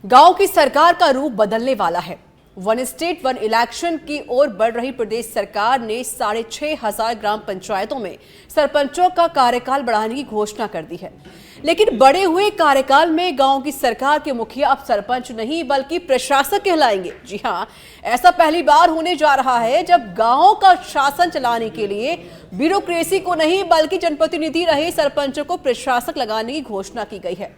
गांव की सरकार का रूप बदलने वाला है। वन स्टेट वन इलेक्शन की ओर बढ़ रही प्रदेश सरकार ने 6,500 ग्राम पंचायतों में सरपंचों का कार्यकाल बढ़ाने की घोषणा कर दी है। लेकिन बढ़े हुए कार्यकाल में गांव की सरकार के मुखिया अब सरपंच नहीं बल्कि प्रशासक कहलाएंगे। जी हां, ऐसा पहली बार होने जा रहा है जब गांवों का शासन चलाने के लिए ब्यूरोक्रेसी को नहीं बल्कि जनप्रतिनिधि रहे सरपंचों को प्रशासक लगाने की घोषणा की गई है।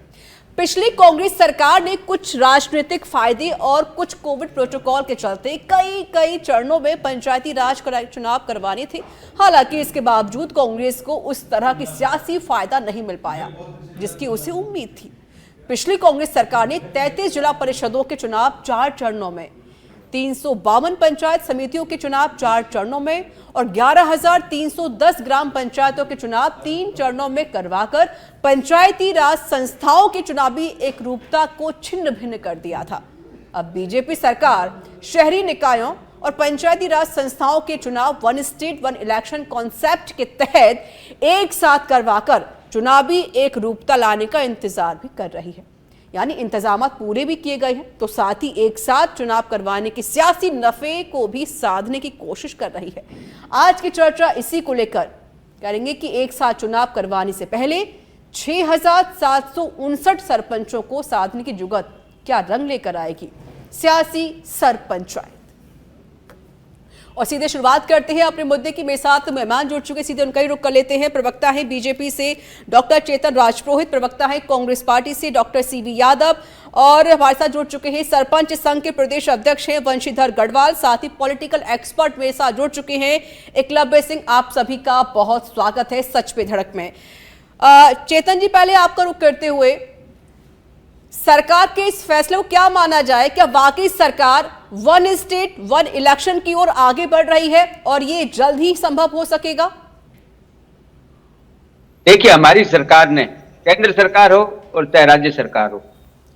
पिछली कांग्रेस सरकार ने कुछ राजनीतिक फायदे और कुछ कोविड प्रोटोकॉल के चलते कई चरणों में पंचायती राज चुनाव करवाने थे। हालांकि इसके बावजूद कांग्रेस को उस तरह की सियासी फायदा नहीं मिल पाया जिसकी उसे उम्मीद थी। पिछली कांग्रेस सरकार ने 33 जिला परिषदों के चुनाव 4 चरणों में, 352 पंचायत समितियों के चुनाव 4 चरणों में और 11,310 ग्राम पंचायतों के चुनाव 3 चरणों में करवाकर पंचायती राज संस्थाओं की चुनावी एकरूपता को छिन्न भिन्न कर दिया था। अब बीजेपी सरकार शहरी निकायों और पंचायती राज संस्थाओं के चुनाव one state one election concept के तहत एक साथ करवाकर चुनावी एकरूपता लाने का इंतजार भी कर रही है। यानी इंतजामात पूरे भी किए गए हैं तो साथ ही एक साथ चुनाव करवाने के सियासी नफे को भी साधने की कोशिश कर रही है। आज की चर्चा इसी को लेकर करेंगे कि एक साथ चुनाव करवाने से पहले 6,759 सरपंचों को साधने की जुगत क्या रंग लेकर आएगी सियासी सरपंचायत। और सीधे शुरुआत करते हैं अपने मुद्दे की। मेरे साथ मेहमान जुड़ चुके, सीधे उनका ही रुख कर लेते हैं। प्रवक्ता है बीजेपी से डॉक्टर चेतन राजपुरोहित, प्रवक्ता है कांग्रेस पार्टी से डॉक्टर सीवी यादव और हमारे साथ जुड़ चुके हैं सरपंच संघ के प्रदेश अध्यक्ष हैं वंशीधर गढ़वाल, साथ ही पॉलिटिकल एक्सपर्ट मेरे साथ जुड़ चुके हैं एकलव्य सिंह। आप सभी का बहुत स्वागत है सच पे धड़क में। चेतन जी, पहले आपका रुख करते हुए सरकार के इस फैसले को क्या माना जाए? क्या वाकई सरकार वन स्टेट वन इलेक्शन की ओर आगे बढ़ रही है और ये जल्द ही संभव हो सकेगा? देखिए, हमारी सरकार ने, केंद्र सरकार हो और चाहे राज्य सरकार हो,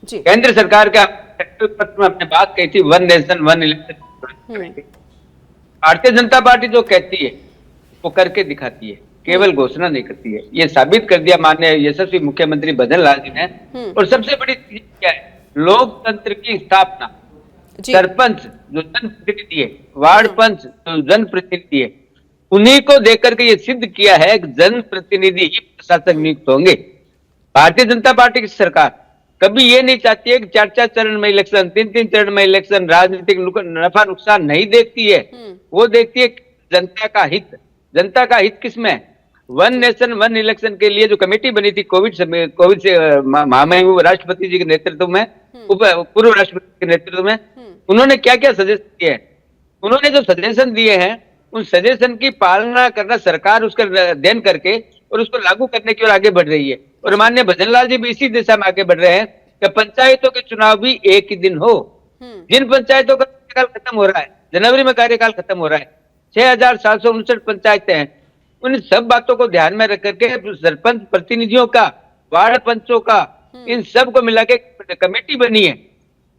केंद्र सरकार का पत्र में अपने बात कही थी one nation one election. Bharatiya Janata party जो कहती है वो करके दिखाती है, केवल घोषणा नहीं करती है। ये साबित कर दिया माननीय यशस्वी मुख्यमंत्री भजनलाल लाल जी ने। और सबसे बड़ी चीज क्या है, लोकतंत्र की स्थापना। सरपंच जो जनप्रतिनिधि है, वार्ड पंच जो जनप्रतिनिधि है, उन्हीं को देकर के ये सिद्ध किया है कि जनप्रतिनिधि ही प्रशासक नियुक्त होंगे। भारतीय जनता पार्टी की सरकार कभी ये नहीं चाहती है कि 4-4 चरण में इलेक्शन, 3-3 चरण में इलेक्शन, राजनीतिक नफा नुकसान नहीं देखती है। वो देखती है जनता का हित। जनता का हित किसमें? वन नेशन वन इलेक्शन के लिए जो कमेटी बनी थी कोविड से महामहिम राष्ट्रपति जी के नेतृत्व में, पूर्व राष्ट्रपति के नेतृत्व में, उन्होंने क्या क्या सजेशन दिए हैं? उन्होंने जो सजेशन दिए हैं उन सजेशन की पालना करना सरकार उसका अध्ययन करके और उसको लागू करने की ओर आगे बढ़ रही है। और माननीय भजनलाल जी भी इसी दिशा में आगे बढ़ रहे हैं कि पंचायतों के चुनाव भी एक ही दिन हो। जिन पंचायतों का कार्यकाल खत्म हो रहा है, जनवरी में कार्यकाल खत्म हो रहा है, 6,759 पंचायतें हैं, उन सब बातों को ध्यान में रख करके सरपंच प्रतिनिधियों का, वार्ड पंचों का, इन सब को मिला के कमेटी बनी है।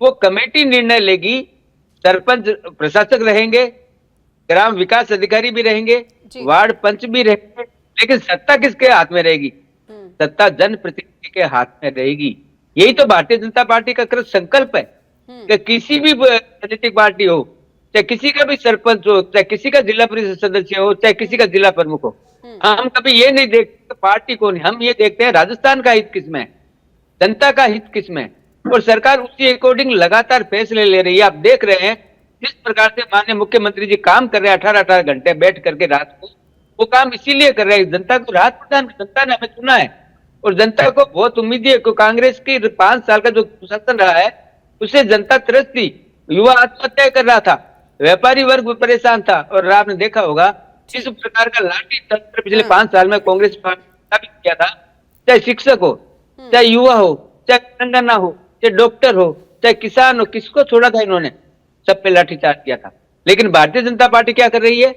वो कमेटी निर्णय लेगी। सरपंच प्रशासक रहेंगे, ग्राम विकास अधिकारी भी रहेंगे, वार्ड पंच भी रहेंगे, लेकिन सत्ता किसके हाथ में रहेगी? सत्ता जनप्रतिनिधि के हाथ में रहेगी। यही तो भारतीय जनता पार्टी का कृत संकल्प है कि किसी भी राजनीतिक पार्टी हो, चाहे किसी का भी सरपंच हो, चाहे किसी का जिला परिषद सदस्य हो, चाहे किसी का जिला प्रमुख हो, हम कभी ये नहीं देखते पार्टी कौन है, हम ये देखते हैं राजस्थान का हित किसमें, जनता का हित किसमें। और सरकार उसी अकॉर्डिंग लगातार फैसले ले रही है। आप देख रहे हैं जिस प्रकार से माननीय मुख्यमंत्री जी काम कर रहे हैं 18-18 घंटे बैठ करके रात को, वो काम इसीलिए कर रहे हैं जनता को राहत प्रदान। जनता ने हमें चुना है और जनता को बहुत उम्मीद है कि कांग्रेस की 5 साल का जो शासन रहा है उसे जनता त्रस्त थी। युवा आत्महत्या कर रहा था, व्यापारी वर्ग परेशान था और आपने देखा होगा जिस प्रकार का लाठी तंत्र पिछले 5 साल में कांग्रेस पार्टी स्थापित किया था, चाहे शिक्षक हो, चाहे युवा हो, चाहे तेलंगाना हो, चाहे डॉक्टर हो, चाहे किसान हो, किसको छोड़ा था इन्होंने? सब पे लाठीचार्ज किया था। लेकिन भारतीय जनता पार्टी क्या कर रही है?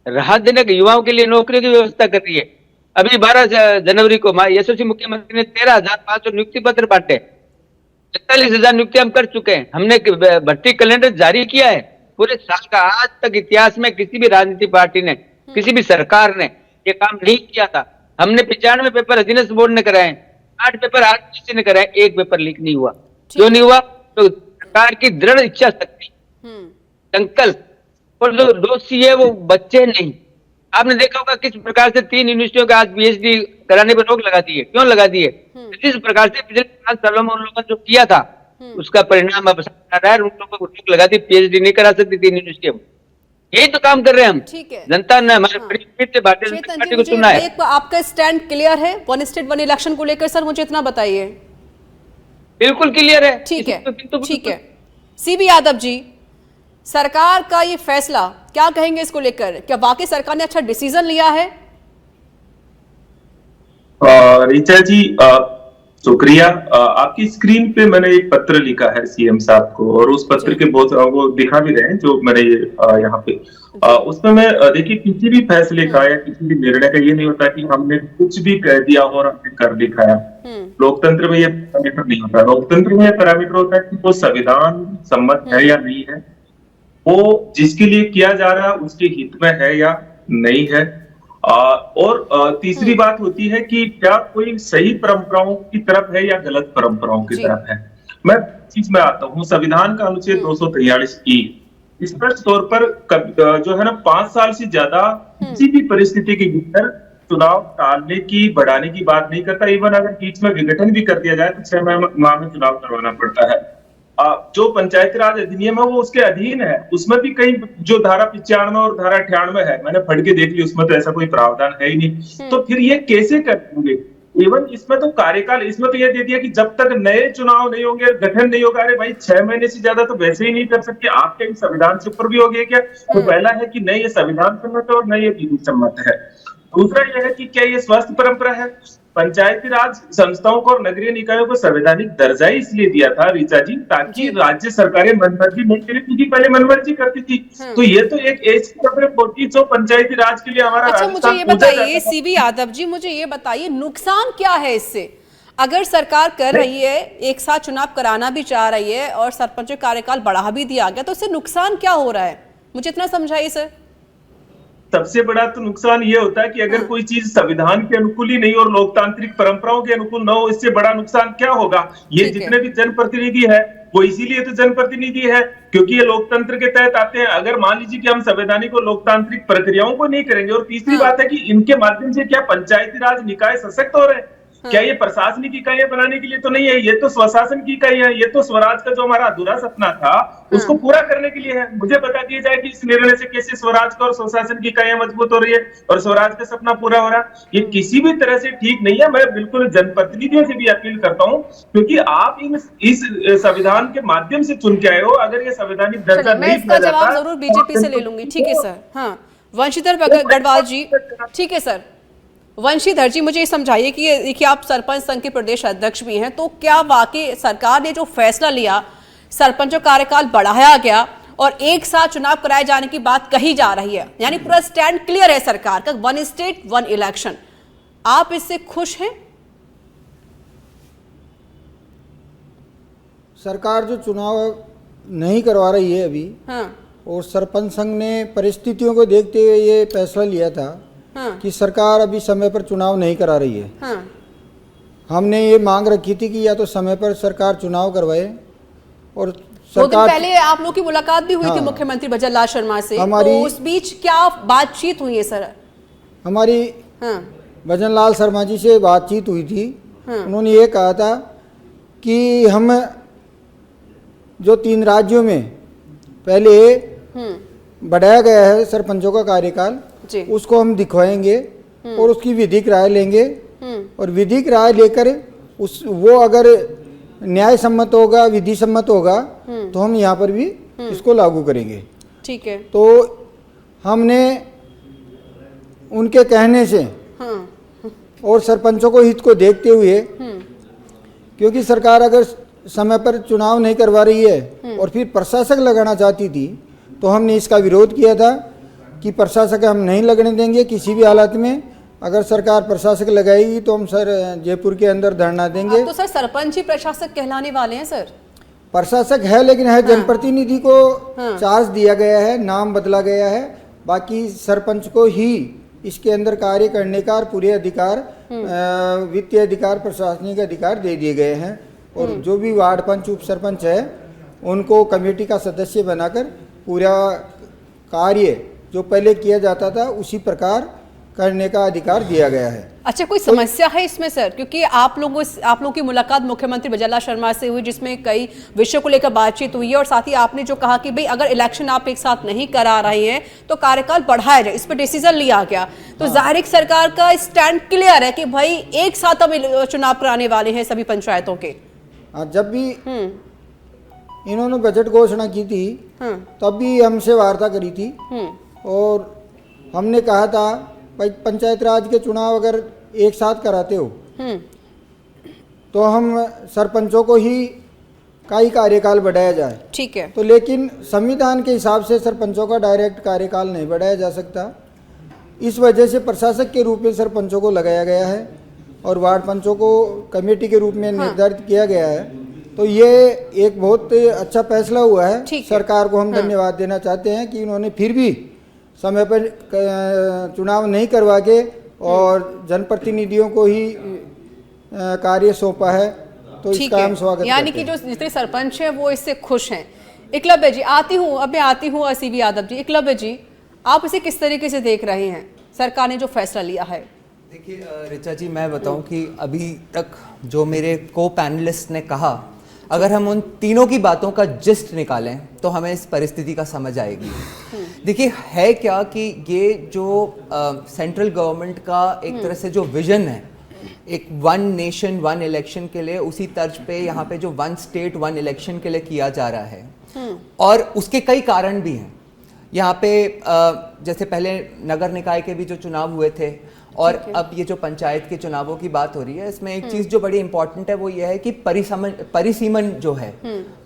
राहत देने के, युवाओं के लिए नौकरियों की व्यवस्था कर रही है। अभी 12 जनवरी को यशस्वी मुख्यमंत्री ने 13,500 नियुक्ति पत्र बांटे, 41,000 नियुक्तियां हम कर चुके हैं। हमने भर्ती कैलेंडर जारी किया है पूरे साल का। आज तक इतिहास में किसी भी राजनीतिक पार्टी ने, किसी भी सरकार ने ये काम नहीं किया था। हमने 95 पेपर अधीनस्थ बोर्ड ने कराए, 8 पेपर आरटीसी ने कराए, 1 पेपर लीक नहीं हुआ। क्यों नहीं हुआ? तो सरकार की दृढ़ इच्छा शक्ति, संकल्प, और जो दोषी है वो बच्चे नहीं। आपने देखा होगा किस प्रकार से 3 यूनिवर्सिटियों का आज पीएचडी कराने पर रोक लगा दी है। क्यों लगा दी है? जिस प्रकार से पिछले 5 सालों में उन लोगों ने जो किया था उसका परिणाम अब आ रहा है। उन लोगों को रोक लगा दी, पीएचडी नहीं करा सकती 3 यूनिवर्सिटियों में। यही तो काम कर रहे हैं हम। ठीक है, जनता ने हमारे भारतीय जनता पार्टी को चुना है। आपका स्टैंड क्लियर है वन स्टेट वन इलेक्शन को लेकर? सर मुझे इतना बताइए। बिल्कुल क्लियर है। ठीक है, ठीक है। सीबी यादव जी, सरकार का ये फैसला क्या कहेंगे इसको लेकर? क्या वाकई सरकार ने अच्छा डिसीजन लिया है? ऋचा जी शुक्रिया। आपकी स्क्रीन पे मैंने एक पत्र लिखा है सीएम साहब को, और उस पत्र के बहुत वो दिखा भी रहे हैं जो मैंने यहाँ पे उसमें मैं देखिए किसी भी फैसले का या किसी भी निर्णय का ये नहीं होता कि हमने कुछ भी कह दिया और हमने कर दिखाया। लोकतंत्र में ये पैरामीटर नहीं होता। लोकतंत्र में ये पैरामीटर होता है कि वो संविधान सम्मत है या नहीं है, वो जिसके लिए किया जा रहा है उसके हित में है या नहीं है। और तीसरी बात होती है कि क्या कोई सही परंपराओं की तरफ है या गलत परंपराओं की तरफ है। मैं चीज में आता हूँ, संविधान का अनुच्छेद 243 स्पष्ट तौर पर जो है ना 5 साल से ज्यादा किसी भी परिस्थिति के भीतर चुनाव टालने की बढ़ाने की बात नहीं करता। इवन अगर बीच में विघटन भी कर दिया जाए तो 6 माह में चुनाव करवाना पड़ता है। जो पंचायती राज अधिनियम है वो उसके अधीन है। उसमें भी कहीं जो धारा 95 और धारा 98 है, मैंने पढ़ के देख ली, उसमें तो ऐसा कोई प्रावधान है ही नहीं। तो फिर ये कैसे करेंगे? इवन इसमें तो कार्यकाल, इसमें तो ये दे दिया कि जब तक नए चुनाव नहीं होंगे, गठन नहीं होगा। अरे भाई 6 महीने से ज्यादा तो वैसे ही नहीं कर सकते। आपके संविधान से ऊपर भी हो गया क्या? तो पहला है कि नहीं ये संविधान सम्मत है और नहीं ये विधि सम्मत है। दूसरा यह है कि क्या ये स्वस्थ परंपरा है? पंचायती राज संस्थाओं को और नगरीय निकायों को संवैधानिक दर्जा इसलिए दिया था ऋचा जी, ताकि राज्य सरकारें मनमर्जी नहीं करें, क्योंकि पहले मनमर्जी करती थी। तो ये तो एक ऐसी होती जो पंचायती राज के लिए हमारा। अच्छा मुझे ये बताइए सीबी यादव जी, मुझे ये बताइए नुकसान क्या है इससे? अगर सरकार कर रही है, एक साथ चुनाव कराना भी चाह रही है और सरपंच कार्यकाल बढ़ा भी दिया गया, तो इससे नुकसान क्या हो रहा है? मुझे इतना समझाइए सर। सबसे बड़ा तो नुकसान ये होता है कि अगर कोई चीज संविधान के अनुकूल ही नहीं और लोकतांत्रिक परंपराओं के अनुकूल न हो, इससे बड़ा नुकसान क्या होगा? ये जितने भी जनप्रतिनिधि है वो इसीलिए तो जनप्रतिनिधि है क्योंकि ये लोकतंत्र के तहत आते हैं। अगर मान लीजिए कि हम संवैधानिक और लोकतांत्रिक प्रक्रियाओं को नहीं करेंगे, और तीसरी बात है कि इनके माध्यम से क्या पंचायती राज निकाय सशक्त हो रहे हैं? क्या ये प्रशासनिक इकाइयां बनाने के लिए तो नहीं है, ये तो स्वशासन की इकाई है। ये तो स्वराज का जो हमारा अधूरा सपना था उसको पूरा करने के लिए है। मुझे बता दिया जाए कि इस निर्णय से कैसे स्वराज का और स्वशासन की इकाइयां मजबूत हो रही है और स्वराज का सपना पूरा हो रहा है। ये किसी भी तरह से ठीक नहीं है। मैं बिल्कुल जनप्रतिनिधियों से भी अपील करता हूँ, क्योंकि आप इस संविधान के माध्यम से चुन के आए हो। अगर ये संवैधानिक दर्जा नहीं दिया जाता, जवाब जरूर बीजेपी से ले लूंगी। ठीक है सर। हाँ वंशीधर गढ़वाल जी, ठीक है सर। वंशीधर जी मुझे ये समझाइए कि देखिए आप सरपंच संघ के प्रदेश अध्यक्ष भी हैं, तो क्या वाकई सरकार ने जो फैसला लिया, सरपंचों कार्यकाल बढ़ाया गया और एक साथ चुनाव कराए जाने की बात कही जा रही है, यानी पूरा स्टैंड क्लियर है सरकार का, वन स्टेट वन इलेक्शन, आप इससे खुश हैं? सरकार जो चुनाव नहीं करवा रही है अभी, हाँ। और सरपंच संघ ने परिस्थितियों को देखते हुए ये फैसला लिया था कि सरकार अभी समय पर चुनाव नहीं करा रही है। हमने ये मांग रखी थी कि या तो समय पर सरकार चुनाव करवाए, और सरकार 2 दिन पहले आप लोग की मुलाकात भी हुई थी मुख्यमंत्री भजनलाल शर्मा से, तो उस बीच क्या बातचीत हुई है सर? हमारी भजनलाल शर्मा जी से बातचीत हुई थी। उन्होंने ये कहा था कि हम जो 3 राज्यों में पहले बढ़ाया गया है सरपंचों का कार्यकाल, उसको हम दिखवाएंगे और उसकी विधिक राय लेंगे, और विधिक राय लेकर वो अगर न्याय सम्मत होगा, विधि सम्मत होगा, तो हम यहाँ पर भी इसको लागू करेंगे। ठीक है। तो हमने उनके कहने से और सरपंचों को हित को देखते हुए, क्योंकि सरकार अगर समय पर चुनाव नहीं करवा रही है और फिर प्रशासक लगाना चाहती थी, तो हमने इसका विरोध किया था कि प्रशासक हम नहीं लगने देंगे किसी भी हालत में। अगर सरकार प्रशासक लगाएगी तो हम सर जयपुर के अंदर धरना देंगे। तो सर सरपंच ही प्रशासक कहलाने वाले हैं सर? प्रशासक है, लेकिन है जनप्रतिनिधि को चार्ज दिया गया है, नाम बदला गया है। बाकी सरपंच को ही इसके अंदर कार्य करने का पूरे अधिकार, वित्तीय अधिकार, प्रशासनिक अधिकार दे दिए गए हैं। और जो भी वार्ड पंच, उप सरपंच है, उनको कमेटी का सदस्य बनाकर पूरा कार्य जो पहले किया जाता था उसी प्रकार करने का अधिकार दिया गया है। अच्छा, कोई समस्या है इसमें सर? क्योंकि आप लोगों की मुलाकात मुख्यमंत्री भजनलाल शर्मा से हुई जिसमें कई विषयों को लेकर बातचीत हुई है और साथ ही आपने जो कहा कि भाई अगर इलेक्शन आप एक साथ नहीं करा रहे हैं तो कार्यकाल बढ़ाया जाए, इस पर डिसीजन लिया गया। तो जाहिर है सरकार का स्टैंड क्लियर है कि भाई एक साथ हम चुनाव कराने वाले हैं सभी पंचायतों के। जब भी इन्होंने बजट घोषणा की थी तब भी हमसे वार्ता करी थी और हमने कहा था भाई पंचायत राज के चुनाव अगर एक साथ कराते हो तो हम सरपंचों को ही का ही कार्यकाल बढ़ाया जाए। ठीक है। तो लेकिन संविधान के हिसाब से सरपंचों का डायरेक्ट कार्यकाल नहीं बढ़ाया जा सकता, इस वजह से प्रशासक के रूप में सरपंचों को लगाया गया है और वार्ड पंचों को कमेटी के रूप में निर्धारित किया गया है। तो ये एक बहुत अच्छा फैसला हुआ है। सरकार को हम धन्यवाद देना चाहते हैं कि इन्होंने फिर भी समय पर चुनाव नहीं करवा के और जनप्रतिनिधियों को ही कार्य सौंपा है, तो इसका हम स्वागत करते हैं। यानी कि जो जितने सरपंच हैं वो इससे खुश हैं। एकलव्य जी मैं आती हूँ सीबी यादव जी। एकलव्य जी, आप इसे किस तरीके से देख रहे हैं, सरकार ने जो फैसला लिया है? देखिए ऋचा जी, मैं बताऊं कि अभी तक जो मेरे को पैनलिस्ट ने कहा, अगर हम उन तीनों की बातों का जिस्ट निकालें तो हमें इस परिस्थिति का समझ आएगी। देखिए है क्या कि ये जो सेंट्रल गवर्नमेंट का एक तरह से जो विजन है, एक वन नेशन वन इलेक्शन के लिए, उसी तर्ज पे यहाँ पे जो वन स्टेट वन इलेक्शन के लिए किया जा रहा है और उसके कई कारण भी हैं। यहाँ पे जैसे पहले नगर निकाय के भी जो चुनाव हुए थे और अब ये जो पंचायत के चुनावों की बात हो रही है, इसमें एक चीज जो बड़ी इंपॉर्टेंट है वो ये है कि परिसीमन जो है,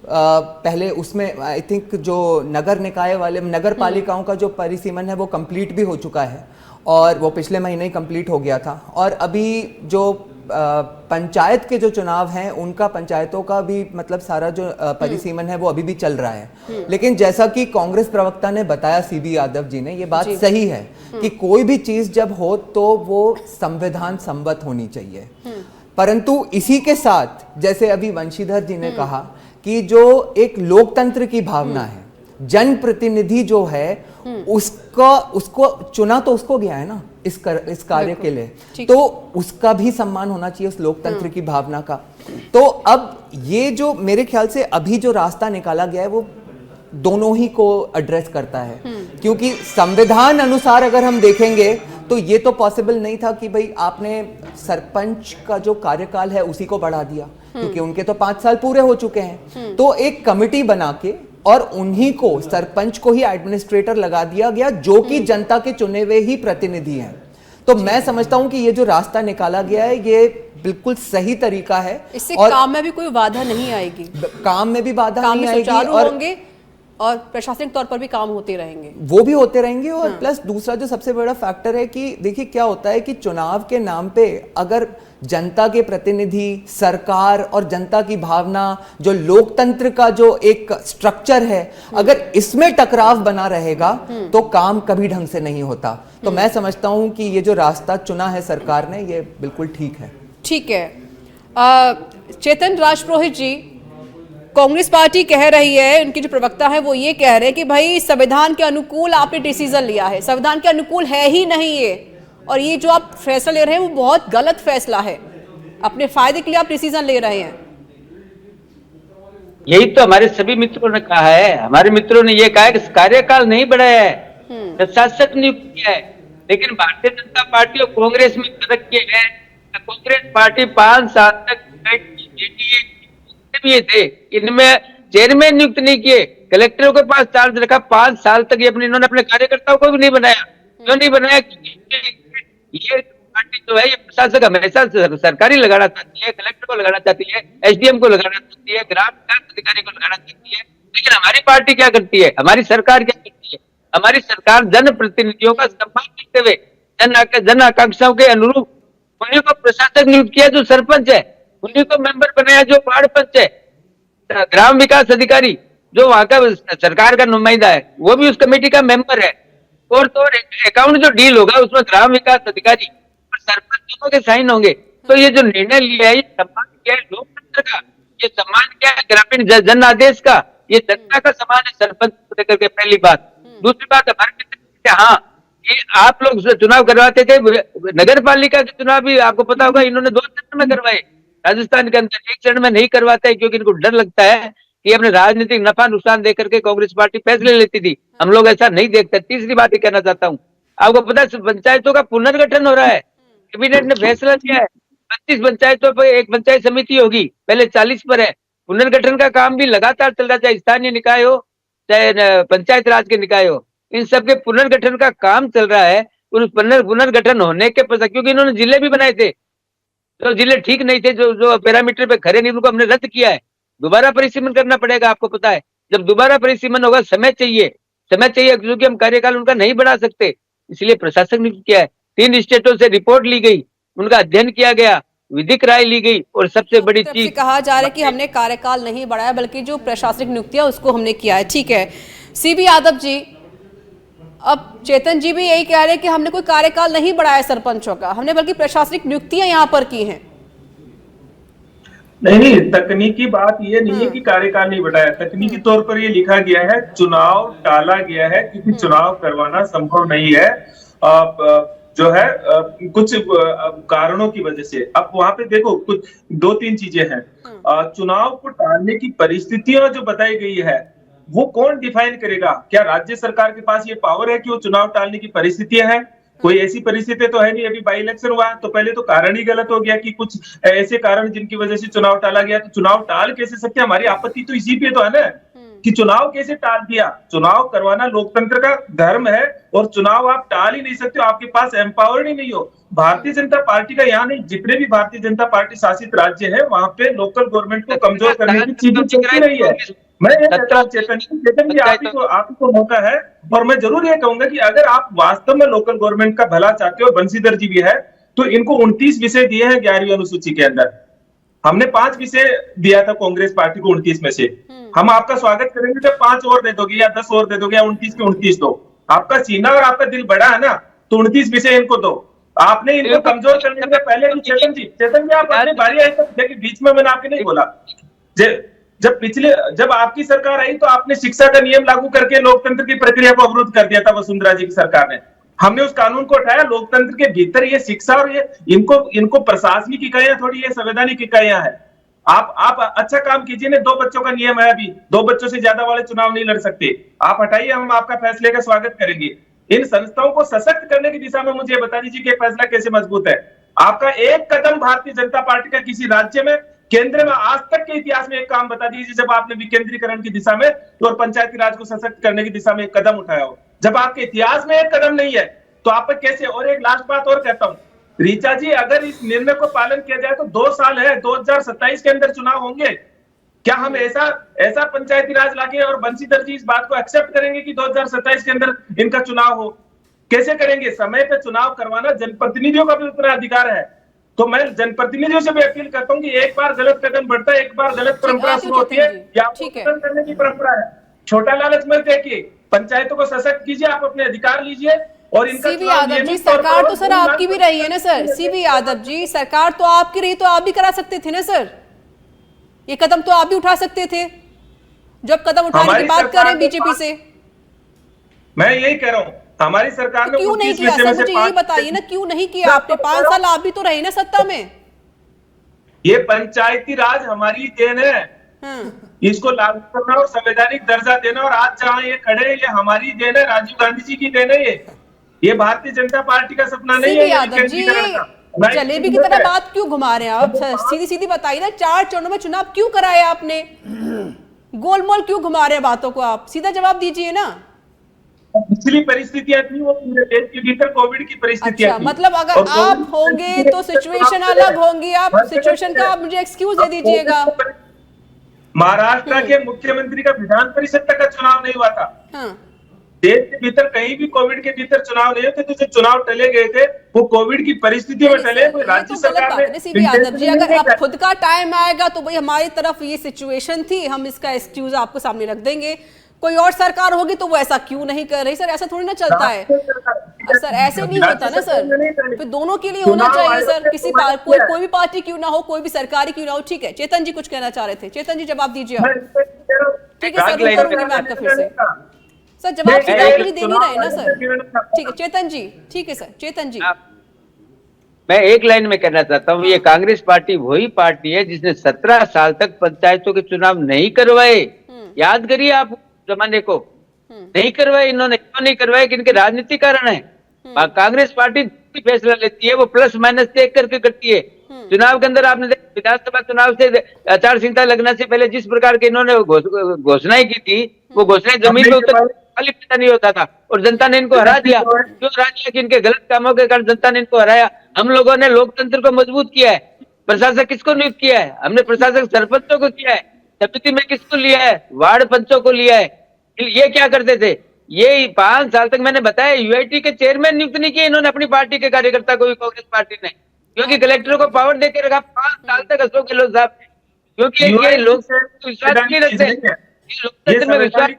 पहले उसमें आई थिंक जो नगर निकाय वाले नगर पालिकाओं का जो परिसीमन है वो कंप्लीट भी हो चुका है और वो पिछले महीने ही कंप्लीट हो गया था। और अभी जो पंचायत के जो चुनाव हैं उनका पंचायतों का भी मतलब सारा जो परिसीमन है वो अभी भी चल रहा है। लेकिन जैसा कि कांग्रेस प्रवक्ता ने बताया, सीबी यादव जी ने, ये बात सही है कि कोई भी चीज जब हो तो वो संविधान सम्मत होनी चाहिए। परंतु इसी के साथ जैसे अभी वंशीधर जी ने कहा कि जो एक लोकतंत्र की भावना है, जनप्रतिनिधि जो है उसको चुना तो उसको गया है ना इस कार्य के लिए, तो उसका भी सम्मान होना चाहिए उस लोकतंत्र की भावना का। तो अब ये जो मेरे ख्याल से अभी जो रास्ता निकाला गया है वो दोनों ही को एड्रेस करता है, क्योंकि संविधान अनुसार अगर हम देखेंगे तो ये तो पॉसिबल नहीं था कि भाई आपने सरपंच का जो कार्यकाल है उसी को बढ़ा दिया, क्योंकि उनके तो 5 साल पूरे हो चुके हैं। तो एक कमिटी बना के और उन्हीं को, सरपंच को ही एडमिनिस्ट्रेटर लगा दिया गया जो कि जनता के चुने हुए ही प्रतिनिधि हैं। तो मैं समझता हूं कि ये जो रास्ता निकाला गया है ये बिल्कुल सही तरीका है। इससे काम में भी कोई बाधा नहीं आएगी, काम में भी बाधा नहीं आएगी और प्रशासनिक तौर पर भी काम होते रहेंगे, वो भी होते रहेंगे। और प्लस दूसरा जो सबसे बड़ा फैक्टर है कि देखिए क्या होता है कि चुनाव के नाम पे अगर जनता के प्रतिनिधि, सरकार और जनता की भावना, जो लोकतंत्र का जो एक स्ट्रक्चर है, अगर इसमें टकराव बना रहेगा तो काम कभी ढंग से नहीं होता। तो मैं समझता हूं कि ये जो रास्ता चुना है सरकार ने ये बिल्कुल ठीक है। ठीक है। चेतन राजपुरोहित जी, कांग्रेस पार्टी कह रही है, उनके जो प्रवक्ता है वो ये कह रहे हैं कि भाई संविधान के अनुकूल आपने डिसीजन लिया है, संविधान के अनुकूल है ही नहीं ये, और ये जो आप फैसला ले रहे हैं वो बहुत गलत फैसला है, अपने फायदे के लिए आप डिसीजन ले रहे हैं। यही तो हमारे सभी मित्रों ने कहा है। हमारे मित्रों ने ये कहा है कि कार्यकाल नहीं बढ़ाया है, प्रशासक नियुक्त किया है। लेकिन भारतीय जनता पार्टी और कांग्रेस में फर्क ये है, कांग्रेस पार्टी 5 साल तक ये थे, इनमें चेयरमैन नियुक्त नहीं किए, कलेक्टरों के पास चार्ज रखा 5 साल तक। ये इन्होंने अपने कार्यकर्ताओं को भी नहीं बनाया। क्यों नहीं बनाया? ये पार्टी जो है ये प्रशासक हमेशा सरकारी लगाना चाहती है, कलेक्टर को लगाना चाहती है, एसडीएम को लगाना चाहती है, ग्राम विकास अधिकारी को लगाना चाहती है। लेकिन हमारी पार्टी क्या करती है, हमारी सरकार क्या करती है? हमारी सरकार जन प्रतिनिधियों का सम्मान करते हुए जन आकांक्षाओं के अनुरूप उन्हीं को प्रशासक नियुक्त किया जो सरपंच है, उन्हीं को मेंबर बनाया जो वार्ड पंच है, ग्राम विकास अधिकारी जो वहां का सरकार का नुमाइंदा है वो भी उस कमेटी का मेंबर है, और तो अकाउंट जो डील होगा उसमें ग्राम विकास अधिकारी और सरपंच दोनों के साइन होंगे। तो ये जो निर्णय लिया है ये सम्मान क्या है लोकतंत्र का, ये सम्मान क्या है ग्रामीण जन आदेश का, ये जनता का समान है सरपंच को लेकर के, पहली बात। दूसरी बात, हमारे मित्र, हाँ, ये आप लोग चुनाव करवाते थे, नगर पालिका के चुनाव भी आपको पता होगा इन्होंने 2 चरण में करवाए राजस्थान के अंदर, 1 चरण में नहीं करवाते हैं क्योंकि इनको डर लगता है कि अपने राजनीतिक नफा नुकसान देकर के कांग्रेस पार्टी फैसले लेती थी। हम लोग ऐसा नहीं देखते। तीसरी बात ये कहना चाहता हूँ, आपको पता है पंचायतों का पुनर्गठन हो रहा है, कैबिनेट ने फैसला किया है 32 पंचायतों पर एक पंचायत समिति होगी, पहले 40 पर है। पुनर्गठन का काम भी लगातार चल रहा है, चाहे स्थानीय निकाय हो चाहे पंचायत राज के निकाय हो, इन सबके पुनर्गठन का काम चल रहा है। उन पुनर्गठन होने के पश्चात, क्योंकि इन्होंने जिले भी बनाए थे, तो जिले ठीक नहीं थे, जो पैरामीटर पे खरे नहीं, उनको हमने रद्द किया है। दोबारा परिसीमन करना पड़ेगा, आपको पता है। जब दोबारा परिसीमन होगा, समय चाहिए क्योंकि हम कार्यकाल उनका नहीं बढ़ा सकते, इसलिए प्रशासक ने किया है। 3 स्टेटों से रिपोर्ट ली गई, उनका अध्ययन किया गया, विधिक राय ली गई, और सबसे बड़ी चीज कहा जा रहा है कि हमने कार्यकाल नहीं बढ़ाया बल्कि जो प्रशासनिक नियुक्तियां उसको हमने किया है। ठीक है सीबी यादव जी, अब चेतन जी भी यही कह रहे हैं कि हमने कोई कार्यकाल नहीं बढ़ाया सरपंचों का, हमने बल्कि प्रशासनिक नियुक्तियां यहाँ पर की हैं। नहीं, तकनीकी बात ये नहीं है कि कार्यकाल नहीं बढ़ाया। तकनीकी तौर पर ये लिखा गया है चुनाव टाला गया है क्योंकि चुनाव करवाना संभव नहीं है, जो है कुछ कारणों की वजह से। अब वहां पे देखो कुछ 2-3 चीजें हैं। चुनाव को टालने की परिस्थितियां जो बताई गई है वो कौन डिफाइन करेगा? क्या राज्य सरकार के पास ये पावर है कि वो चुनाव टालने की परिस्थितियां हैं? कोई ऐसी परिस्थिति तो है नहीं। अभी बाई इलेक्शन हुआ तो पहले तो कारण ही गलत हो गया कि कुछ ऐसे कारण जिनकी वजह से चुनाव टाला गया, तो चुनाव टाल कैसे सकते? हमारी आपत्ति तो इसी पे तो है ना कि चुनाव कैसे टाल दिया। चुनाव करवाना लोकतंत्र का धर्म है और चुनाव आप टाल ही नहीं सकते हो, आपके पास एम्पावर्ड ही नहीं हो। भारतीय जनता पार्टी का यहाँ नहीं, जितने भी भारतीय जनता पार्टी शासित राज्य है वहां पे लोकल गवर्नमेंट को कमजोर करने की चीजें चलती रही है। मैं ये कहता हूँ चेतन जी, आप ही को मौका है, और मैं जरूर ये कहूंगा कि अगर आप वास्तव में लोकल गवर्नमेंट का भला चाहते हो, बंशीधर जी भी है, तो इनको 29 विषय दिए हैं 11वीं अनुसूची के अंदर। हमने 5 विषय दिया था कांग्रेस पार्टी को 29 में से। हम आपका स्वागत करेंगे जब 5 और दे दोगे या 10 और दे दोगे या 29 के 29 दो। आपका सीना और आपका दिल बड़ा है ना, तो 29 विषय इनको दो। आपने इनको कमजोर करने से पहले चेतन जी आप अपनी बारी आई तो देखिए, बीच में मैंने आपके नहीं बोला। जब आपकी सरकार आई तो आपने शिक्षा का नियम लागू करके लोकतंत्र की प्रक्रिया को अवरुद्ध कर दिया था वसुंधरा जी की सरकार ने। हमने उस कानून को उठाया, लोकतंत्र के भीतर ये शिक्षा और ये इनको प्रशासनिक इकाइयां थोड़ी ये संवैधानिक इकाइयां है। आप अच्छा काम कीजिए ना। 2 बच्चों का नियम है, अभी 2 बच्चों से ज्यादा वाले चुनाव नहीं लड़ सकते। आप हटाइए, हम आपका फैसले का स्वागत करेंगे। इन संस्थाओं को सशक्त करने की दिशा में मुझे बता दीजिए कि फैसला कैसे मजबूत है। आपका एक कदम भारतीय जनता पार्टी का किसी राज्य में, केंद्र में आज तक के इतिहास में एक काम बता दीजिए जब आपने विकेंद्रीकरण की दिशा में और पंचायती राज को सशक्त करने की दिशा में एक कदम उठाया हो। जब आपके इतिहास में एक कदम नहीं है तो आप कैसे? और एक लास्ट बात और कहता हूँ, ऋचा जी, अगर इस निर्णय को पालन किया जाए तो 2 साल है, 2027 के अंदर चुनाव होंगे। क्या हम ऐसा पंचायती राज लाके और बंशीधर जी इस बात को एक्सेप्ट करेंगे कि 2027 के अंदर इनका चुनाव हो? कैसे करेंगे? समय पे चुनाव करवाना जनप्रतिनिधियों का भी उतना अधिकार है। तो मैं जनप्रतिनिधियों से भी अपील करता हूँ कि एक बार गलत कदम बढ़ता है, एक बार गलत परंपरा शुरू होती है, या करने की परंपरा है। छोटा लालच मत देखिए, पंचायतों को सशक्त कीजिए, आप अपने अधिकार लीजिए। और इनका सीबी यादव जी, सरकार तो सर आपकी भी रही है ना सर। सीबी यादव जी, सरकार तो आपकी रही, तो आप भी करा सकते थे ना सर, ये कदम तो आप भी उठा सकते थे। जब कदम उठाने की बात करें बीजेपी से, मैं यही कह रहा हूँ, हमारी सरकार ने क्यों नहीं किया सर? मुझे यही बताइए ना, क्यों नहीं किया आपने? 5 साल आप भी तो रहे ना सत्ता में। ये पंचायती राज हमारी देन है, इसको लागू करना और संवैधानिक दर्जा देना, और आज जहाँ ये खड़े ये हमारी देन है, राजीव गांधी जी की देन है। ये भारतीय जनता पार्टी का सपना नहीं है। यादव जी, जलेबी की तरह बात क्यों घुमा रहे हैं आप? सीधी सीधी बताइए ना, 4 चरणों में चुनाव क्यों कराया आपने? गोलमोल क्यों घुमा रहे हैं बातों को? आप सीधा जवाब दीजिए ना। पिछली परिस्थितियां थी वो पूरे देश के भीतर कोविड की परिस्थितियां थी। मतलब अगर आप होंगे तो सिचुएशन अलग होंगी। आप सिचुएशन का आप मुझे एक्सक्यूज दे दीजिएगा। महाराष्ट्र के मुख्यमंत्री का विधान परिषद तक का चुनाव नहीं हुआ था। देश के भीतर कहीं भी कोविड के भीतर चुनाव नहीं होते, तो जो चुनाव टले गए थे वो कोविड की परिस्थितियों में टले। कोई राज्य सरकार ने सीबी यादव जी, अगर अब खुद का टाइम आएगा तो भाई हमारी तरफ ये सिचुएशन थी, हम इसका एक्सक्यूज आपको सामने रख देंगे। कोई और सरकार होगी तो वो ऐसा क्यों नहीं कर रही? सर ऐसा थोड़ी ना चलता है सर, ऐसे नहीं होता ना सर। फिर दोनों के लिए होना चाहिए सर, किसी कोई भी पार्टी क्यों ना हो, कोई भी सरकारी क्यों ना हो। ठीक है, चेतन जी कुछ कहना चाह रहे थे, चेतन जी जवाब दीजिए। ठीक है सर, रुक करूंगी मैं आपका फिर से। सर जवाब सीधा नहीं दे नहीं रहे ना सर। ठीक है चेतन जी, ठीक है सर, चेतन जी। मैं एक लाइन में कहना चाहता हूँ, ये कांग्रेस पार्टी वही पार्टी है जिसने 17 साल तक पंचायतों के चुनाव नहीं करवाए। याद करिए आप जमाने को, नहीं करवाए इन्होंने। क्यों नहीं करवाए? कि इनके राजनीतिक कारण है। कांग्रेस पार्टी फैसला लेती है वो प्लस माइनस देख करके करती है। चुनाव के अंदर आपने देखा, विधानसभा चुनाव से आचार संहिता लगने से पहले जिस प्रकार के इन्होंने घोषणाएं की थी, वो घोषणाएं जमीन पे उतर पता नहीं होता था, और जनता ने इनको हरा दिया। क्यों हरा दिया? कि इनके गलत कामों के कारण जनता ने इनको हराया। हम लोगों ने लोकतंत्र को मजबूत किया है। प्रशासक किसको नियुक्त किया है? हमने प्रशासक सरपंचों को किया है। समिति में किसको लिया है? वार्ड पंचों को लिया है। ये क्या करते थे? ये 5 साल तक मैंने बताया, यूआईटी के चेयरमैन नियुक्त नहीं किए इन्होंने अपनी पार्टी के कार्यकर्ता को, कांग्रेस पार्टी ने, क्योंकि कलेक्टरों को पावर देकर रखा 5 साल तक अशोक गहलोत साहब ने, क्योंकि ये लोग विश्वास नहीं रखते, लोकतंत्र में विश्वास।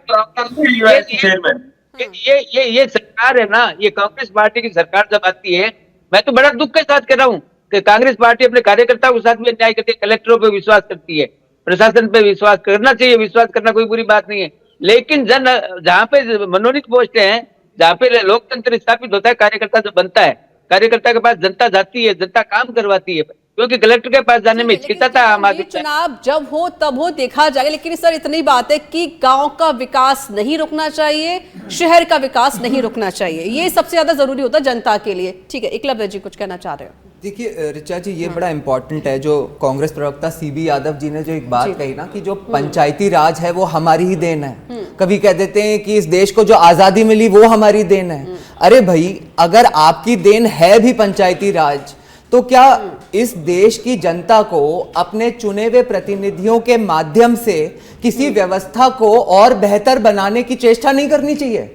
ये सरकार है ना, ये कांग्रेस पार्टी की सरकार जब आती है, मैं तो बड़ा दुख के साथ कह रहा हूँ कि कांग्रेस पार्टी अपने कार्यकर्ताओं के साथ भी अन्याय करती है, कलेक्टरों पे विश्वास करती है, प्रशासन पे विश्वास करना चाहिए, विश्वास करना कोई बुरी बात नहीं है। लेकिन जहाँ पे मनोनीत पोस्ट हैं, जहाँ पे लोकतंत्र स्थापित होता है, कार्यकर्ता जो बनता है, कार्यकर्ता के पास जनता जाती है, जनता काम करवाती है, क्योंकि कलेक्टर के पास जाने में हिचकिचाता है आम आदमी। चुनाव जब हो तब हो, देखा जाएगा। लेकिन सर इतनी बात है कि गांव का विकास नहीं रुकना चाहिए, शहर का विकास नहीं रुकना चाहिए, ये सबसे ज्यादा जरूरी होता है जनता के लिए। ठीक है, एकलव्य जी कुछ कहना चाह रहे हो? देखिए ऋचा जी, ये बड़ा इंपॉर्टेंट है जो कांग्रेस प्रवक्ता सीबी यादव जी ने जो एक बात कही ना, कि जो पंचायती राज है वो हमारी ही देन है। कभी कह देते हैं कि इस देश को जो आजादी मिली वो हमारी देन है। अरे भाई, अगर आपकी देन है भी पंचायती राज, तो क्या इस देश की जनता को अपने चुने हुए प्रतिनिधियों के माध्यम से किसी व्यवस्था को और बेहतर बनाने की चेष्टा नहीं करनी चाहिए?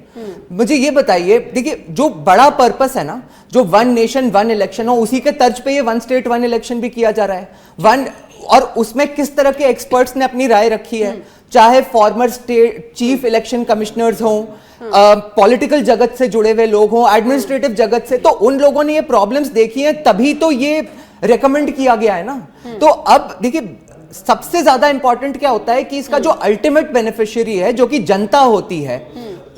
मुझे ये बताइए, देखिए जो बड़ा पर्पस है ना, जो 1 नेशन 1 इलेक्शन हो, उसी के तर्ज पे ये 1 स्टेट 1 इलेक्शन भी किया जा रहा है। और उसमें किस तरह के एक्सपर्ट्स ने अपनी राय रखी है, चाहे farmer state chief election commissioners हों, पॉलिटिकल जगत से जुड़े हुए लोग हों, एडमिनिस्ट्रेटिव जगत से, तो उन लोगों ने ये प्रॉब्लम्स देखी हैं, तभी तो ये रेकमेंड किया गया है ना। तो अब देखिए, सबसे ज्यादा इंपॉर्टेंट क्या होता है कि इसका जो अल्टीमेट बेनिफिशियरी है, जो कि जनता होती है,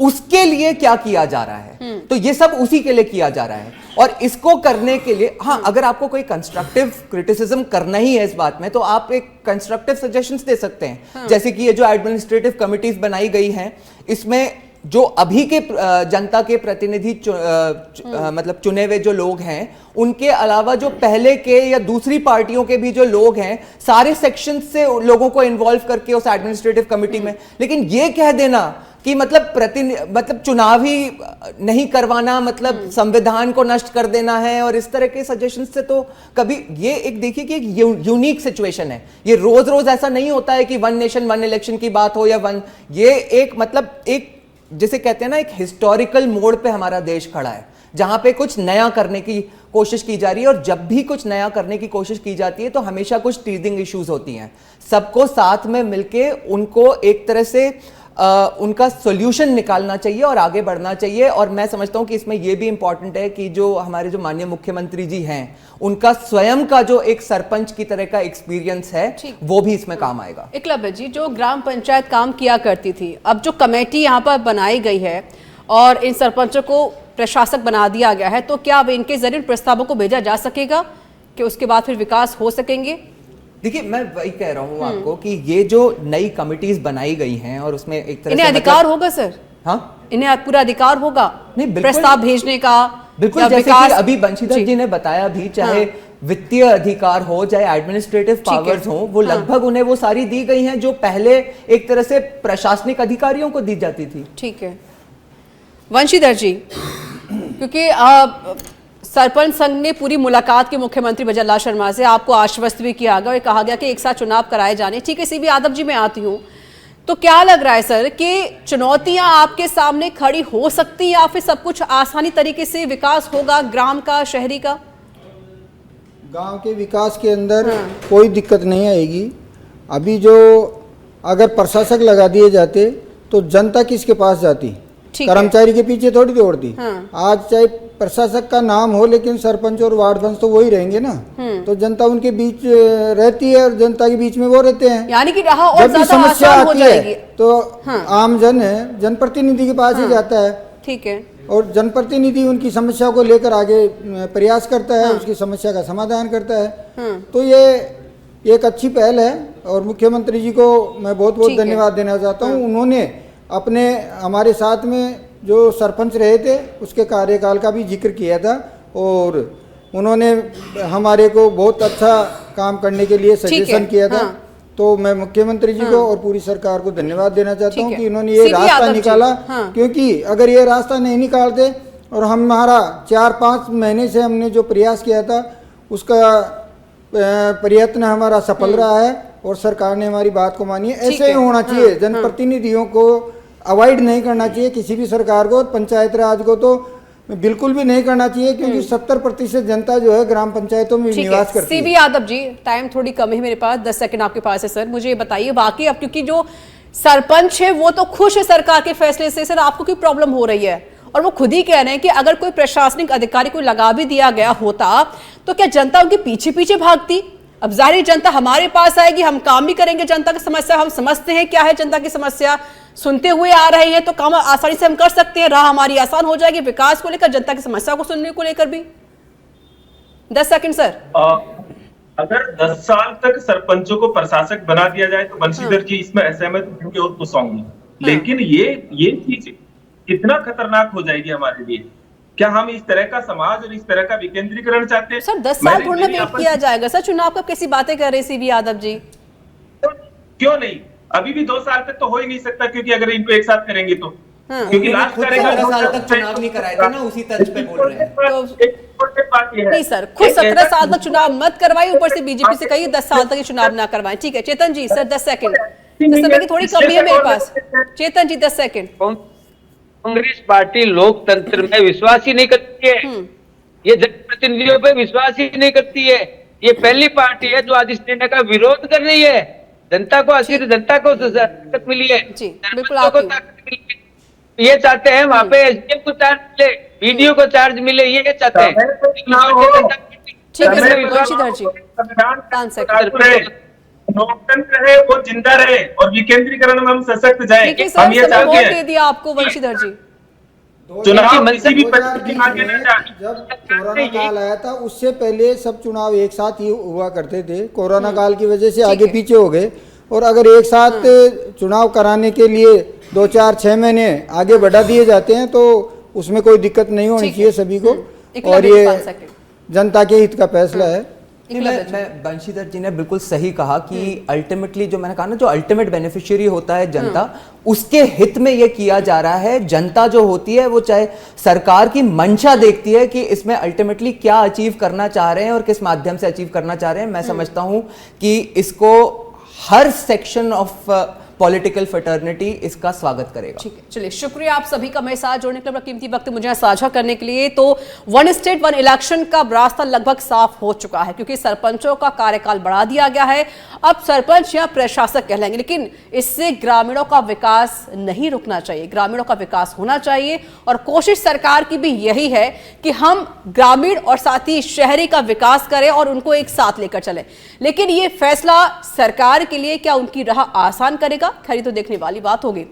उसके लिए क्या किया जा रहा है। तो ये सब उसी के लिए किया जा रहा है, और इसको करने के लिए, हाँ, अगर आपको कोई कंस्ट्रक्टिव क्रिटिसिज्म करना ही है इस बात में, तो आप एक कंस्ट्रक्टिव सजेशंस दे सकते हैं। जैसे कि ये जो एडमिनिस्ट्रेटिव कमिटीज बनाई गई हैं, इसमें जो अभी के जनता के प्रतिनिधि मतलब चुने हुए जो लोग हैं, उनके अलावा जो पहले के या दूसरी पार्टियों के भी जो लोग हैं, सारे सेक्शन से लोगों को इन्वॉल्व करके उस एडमिनिस्ट्रेटिव कमिटी में। लेकिन ये कह देना कि मतलब चुनाव ही नहीं करवाना मतलब संविधान को नष्ट कर देना है, और इस तरह के सजेशन से तो कभी, ये एक देखिए कि एक यूनिक सिचुएशन है। ये रोज रोज ऐसा नहीं होता है कि 1 नेशन 1 इलेक्शन की बात हो, या ये एक मतलब एक, जिसे कहते हैं ना, एक हिस्टोरिकल मोड़ पे हमारा देश खड़ा है, जहां पे कुछ नया करने की कोशिश की जा रही है। और जब भी कुछ नया करने की कोशिश की जाती है तो हमेशा कुछ टीजिंग इश्यूज होती हैं। सबको साथ में मिलके उनको एक तरह से उनका सॉल्यूशन निकालना चाहिए और आगे बढ़ना चाहिए। और मैं समझता हूं कि इसमें यह भी इंपॉर्टेंट है कि जो हमारे जो माननीय मुख्यमंत्री जी हैं, उनका स्वयं का जो एक सरपंच की तरह का एक्सपीरियंस है, वो भी इसमें काम आएगा। एकलव्य जी, जो ग्राम पंचायत काम किया करती थी, अब जो कमेटी यहाँ पर बनाई गई है और इन सरपंचों को प्रशासक बना दिया गया है, तो क्या अब इनके जरिए प्रस्तावों को भेजा जा सकेगा कि उसके बाद फिर विकास हो सकेंगे? देखिए, मैं वही कह रहा हूँ आपको कि ये जो नई कमिटीज बनाई गई हैं, और उसमें एक तरह इन्हें अधिकार होगा सर? हाँ, इन्हें पूरा अधिकार होगा नहीं, प्रस्ताव भेजने का? बिल्कुल, जैसे कि अभी बंशीधर जी ने बताया भी, चाहे वित्तीय अधिकार हो, चाहे एडमिनिस्ट्रेटिव पावर्स हो, वो लगभग उन्हें वो सारी दी गई हैं जो पहले एक तरह से प्रशासनिक अधिकारियों को दी जाती थी। ठीक है वंशीधर जी, क्योंकि सरपंच संघ ने पूरी मुलाकात की मुख्यमंत्री भजनलाल शर्मा से, आपको आश्वस्त भी किया गया और कहा गया कि एक साथ चुनाव कराए जाने। ठीक है, सीबी यादव जी मैं आती हूँ, तो क्या लग रहा है सर कि चुनौतियां आपके सामने खड़ी हो सकती हैं, या फिर सब कुछ आसानी तरीके से विकास होगा ग्राम का, शहरी का? गांव के विकास के अंदर कोई दिक्कत नहीं आएगी। अभी जो अगर प्रशासक लगा दिए जाते तो जनता किसके पास जाती? कर्मचारी के पीछे थोड़ी दौड़ती। आज चाहे प्रशासक का नाम हो लेकिन सरपंच और वार्ड पंच तो वही रहेंगे ना, तो जनता उनके बीच रहती है और जनता के बीच में वो रहते हैं। यानी कि रहा और जब भी ज्यादा समस्या आसान हो आती जाएगी। है तो आम जन है, जनप्रतिनिधि के पास ही जाता है, ठीक है, और जनप्रतिनिधि उनकी समस्या को लेकर आगे प्रयास करता है, उसकी समस्या का समाधान करता है। तो ये एक अच्छी पहल है और मुख्यमंत्री जी को मैं बहुत बहुत धन्यवाद देना चाहता हूँ। उन्होंने अपने हमारे साथ में जो सरपंच रहे थे उसके कार्यकाल का भी जिक्र किया था और उन्होंने हमारे को बहुत अच्छा काम करने के लिए सजेशन किया था। तो मैं मुख्यमंत्री जी को और पूरी सरकार को धन्यवाद देना चाहता हूँ कि इन्होंने ये रास्ता निकाला, क्योंकि अगर ये रास्ता नहीं निकालते और हमारा 4-5 महीने से हमने जो प्रयास किया था उसका प्रयत्न हमारा सफल रहा है और सरकार ने हमारी बात को मानी है। ऐसे ही होना चाहिए, जनप्रतिनिधियों को अवॉइड नहीं करना चाहिए किसी भी सरकार को, पंचायत राज को तो बिल्कुल भी नहीं करना चाहिए, क्योंकि 70% जनता जो है ग्राम पंचायतों में निवास करती है। सीबी यादव जी, टाइम थोड़ी कम है मेरे पास, 10 सेकंड आपके पास है सर, मुझे ये बताइए बाकी अब क्योंकि जो सरपंच है वो तो खुश है सरकार के फैसले से, सर आपको कोई प्रॉब्लम हो रही है और वो खुद ही कह रहे हैं कि अगर कोई प्रशासनिक अधिकारी को लगा भी दिया गया होता तो क्या जनता उनके पीछे पीछे भागती? अब जाहिर जनता हमारे पास आएगी, हम काम भी करेंगे, जनता की समस्या हम समझते हैं क्या है, जनता की समस्या सुनते हुए आ रहे हैं तो काम आसानी से हम कर सकते हैं, राह हमारी आसान हो जाएगी विकास को लेकर, जनता की समस्या को सुनने को लेकर भी। 10 सेकंड सर। अगर 10 साल तक सरपंचों को प्रशासक बना दिया जाए तो बंशीधर जी इसमें असहमत होंगे और खुश होंगे, लेकिन ये चीज कितना खतरनाक हो जाएगी हमारे लिए। क्या हम इस तरह का समाज और इस तरह का विकेंद्रीकरण चाहते हैं? सर 10 साल थोड़ा वेट किया जाएगा सर, चुनाव कब कैसी बातें कर रहे सीबी यादव जी? क्यों नहीं, अभी भी 2 साल तक तो हो ही नहीं सकता, क्योंकि अगर इनको एक साथ करेंगे तो क्योंकि लास्ट करेगा 17 साल तक चुनाव नहीं कराए थे ना, उसी तर्ज पे बोल रहे हैं। नहीं सर, खुद 17 साल तक चुनाव मत करवाइए, ऊपर से बीजेपी से कहिए 10 साल तक ये चुनाव ना करवाएं। ठीक है चेतन जी, सर 10 सेकंड, समय की थोड़ी कमी है मेरे पास। चेतन जी 10 सेकंड। कांग्रेस पार्टी लोकतंत्र में विश्वास ही नहीं करती है, ये जनप्रतिनिधियों पे विश्वास ही नहीं करती है। ये पहली पार्टी है जो आज इस निर्णय का विरोध कर रही है। जनता को आखिर जनता को ताकत मिली है, बिल्कुल आपको ताकत मिली है। ये चाहते हैं वहां पे एसडीएम को चार्ज मिले, बीडीओ को चार्ज मिले, ये चाहते हैं। ठीक है सर, बंशीधर जी 5 सेकंड। लोकतंत्र है वो जिंदा रहे और विकेंद्रीकरण में हम सशक्त जाए, हम ये समय बहुत चाहते दे दिया आपको बंशीधर जी। चुनाव किसी भी परिस्थिति में आगे नहीं जाए। जब कोरोना काल आया था उससे पहले सब चुनाव एक साथ ही हुआ करते थे, कोरोना काल की वजह से आगे पीछे हो गए, और अगर एक साथ चुनाव कराने के लिए 2-4-6 महीने आगे बढ़ा दिए जाते हैं तो उसमें कोई दिक्कत नहीं होनी चाहिए सभी को, और ये जनता के हित का फैसला है। मैं बंशीधर जी ने बिल्कुल सही कहा कि अल्टीमेटली जो मैंने कहा ना, जो अल्टीमेट बेनिफिशियरी होता है जनता, उसके हित में ये किया जा रहा है। जनता जो होती है वो चाहे सरकार की मंशा देखती है कि इसमें अल्टीमेटली क्या अचीव करना चाह रहे हैं और किस माध्यम से अचीव करना चाह रहे हैं। मैं समझता हूं कि इसको हर सेक्शन ऑफ पॉलिटिकल फ्रेटर्निटी इसका स्वागत करेगा। ठीक है, चलिए शुक्रिया आप सभी का मेरे साथ जोड़ने के लिए, अपना कीमती वक्त मुझे साझा करने के लिए। तो 1 स्टेट 1 इलेक्शन का रास्ता लगभग साफ हो चुका है, क्योंकि सरपंचों का कार्यकाल बढ़ा दिया गया है। अब सरपंच या प्रशासक कहलाएंगे, लेकिन इससे ग्रामीणों का विकास नहीं रुकना चाहिए, ग्रामीणों का विकास होना चाहिए। और कोशिश सरकार की भी यही है कि हम ग्रामीण और साथ ही शहरी का विकास करें और उनको एक साथ लेकर चलें। लेकिन ये फैसला सरकार के लिए क्या उनकी राह आसान करेगा, खैर तो देखने वाली बात होगी।